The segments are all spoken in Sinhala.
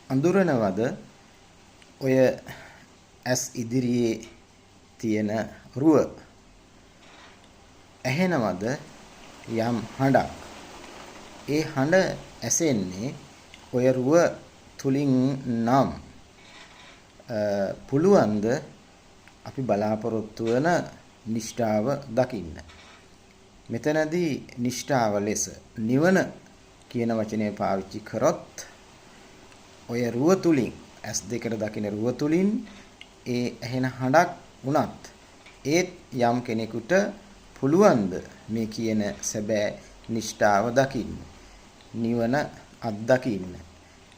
අඳුරනවද ඔය ඇස් ඉදිරියේ තියෙන රුව? ඇහෙනවද යම් හඬක්? ඒ හඬ ඇසෙන්නේ ඔය රුව තුලින් නම් පුළුවන්ද අපි බලාපොරොත්තු වන නිෂ්ඨාව දකින්න? මෙතනදී නිෂ්ඨාව ලෙස නිවන කියන වචනය පාවිච්චි කරොත් ඔය රුව තුලින් ඇස් දෙකට දකින රුව තුලින් ඒ ඇහෙන හඬක් වුණත් ඒත් යම් කෙනෙකුට පුළුවන්ද මේ කියන සැබෑ නිෂ්ඨාව දකින්න, නිවන අත්දකින්න?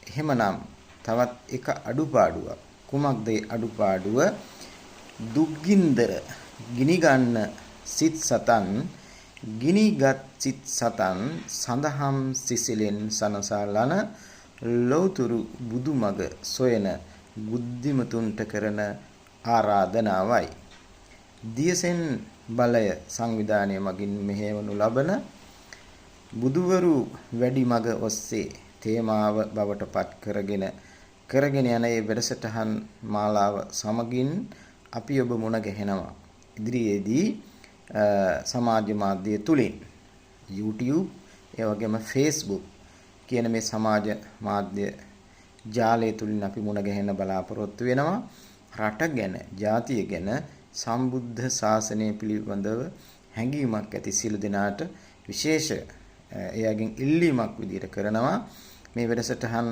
එහෙමනම් තවත් එක අඩුපාඩුවක්. කුමක්ද ඒ අඩුපාඩුව? දුක්ගින්දර ගිනි ගන්න සිත් සතන්, ගිනිගත් සිත් සතන් සඳහම් සිසිලෙන් සනසලන ලෞතුරු බුදුමග සොයන බුද්ධිමතුන්ට කරන ආරාධනාවයි. දියසෙන් බලය සංවිධානය මගින් මෙහෙවනු ලබන බුදුවරු වැඩි මග ඔස්සේ තේමාව බවට පත් කරගෙන යන ඒ වැඩසටහන් මාලාව සමගින් අපි ඔබ මුණ ගැහෙනවා. ඉදිරියේදී සමාජ මාධ්‍ය තුලින් YouTube ඒ වගේම Facebook කියන මේ සමාජ මාධ්‍ය ජාලය තුලින් අපි මුණ ගැහෙන්න බලාපොරොත්තු වෙනවා. රට ගැන, ජාතිය ගැන, සම්බුද්ධ ශාසනය පිළිබඳව හැඟීමක් ඇති සියලු දෙනාට විශේෂ එයාගෙන් ඉල්ලීමක් විදිහට කරනවා මේ වැඩසටහන්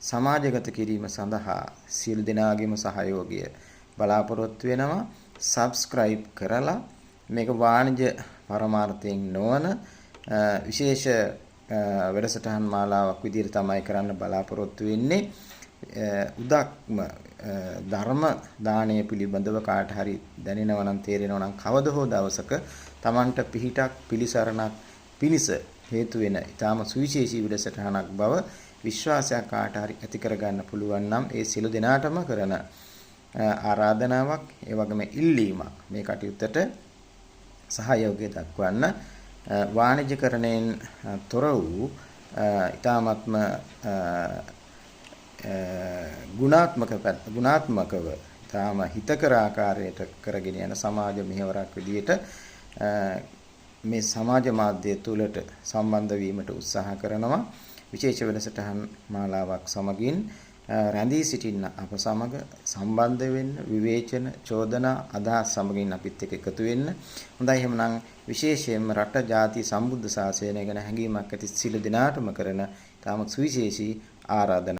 සමාජගත කිරීම සඳහා සියලු දෙනාගේම සහයෝගය බලාපොරොත්තු වෙනවා. subscribe කරලා මේක වාණිජ පරමාර්ථයෙන් නොවන විශේෂ වැඩසටහන් මාලාවක් විදිහට තමයි කරන්න බලාපොරොත්තු වෙන්නේ. උදක්ම ධර්ම දානය පිළිබඳව කාට හරි දැනෙනවා නම් තේරෙනවා නම් කවද හෝ දවසක Tamanට පිහිටක් පිළිසරණක් පිණිස හේතු වෙන ඊටාම සුවිශේෂී වැඩසටහනක් බව විශ්වාසයක් කාට හරි ඇති කරගන්න පුළුවන් නම් ඒ සියලු දෙනාටම කරන ආරාධනාවක්, ඒ වගේම ඉල්ලීමක් මේ කටයුත්තට සහයෝගය දක්වන්න. වාණිජකරණයෙන් තොර වූ ඊ타ත්ම ගුණාත්මකව ඊටාම හිතකර ආකාරයට කරගෙන යන සමාජ මෙහෙවරක් විදිහට මේ සමාජ මාධ්‍ය තුළට සම්බන්ධ වීමට උත්සාහ කරනවා. විශේෂ වැඩසටහන් මාලාවක් සමගින් රැඳී සිටින්න අප සමග සම්බන්ධ වෙන්න, විවේචන, චෝදනා, අදහස් සමගින් අපිත් එක්ක එකතු වෙන්න. හොඳයි, එහෙමනම් විශේෂයෙන්ම රට, ජාති, සම්බුද්ධ ශාසනය ගැන හැඟීමක් ඇති සියලු දෙනාටම කරන තාම සුවිශේෂී ආරාධනා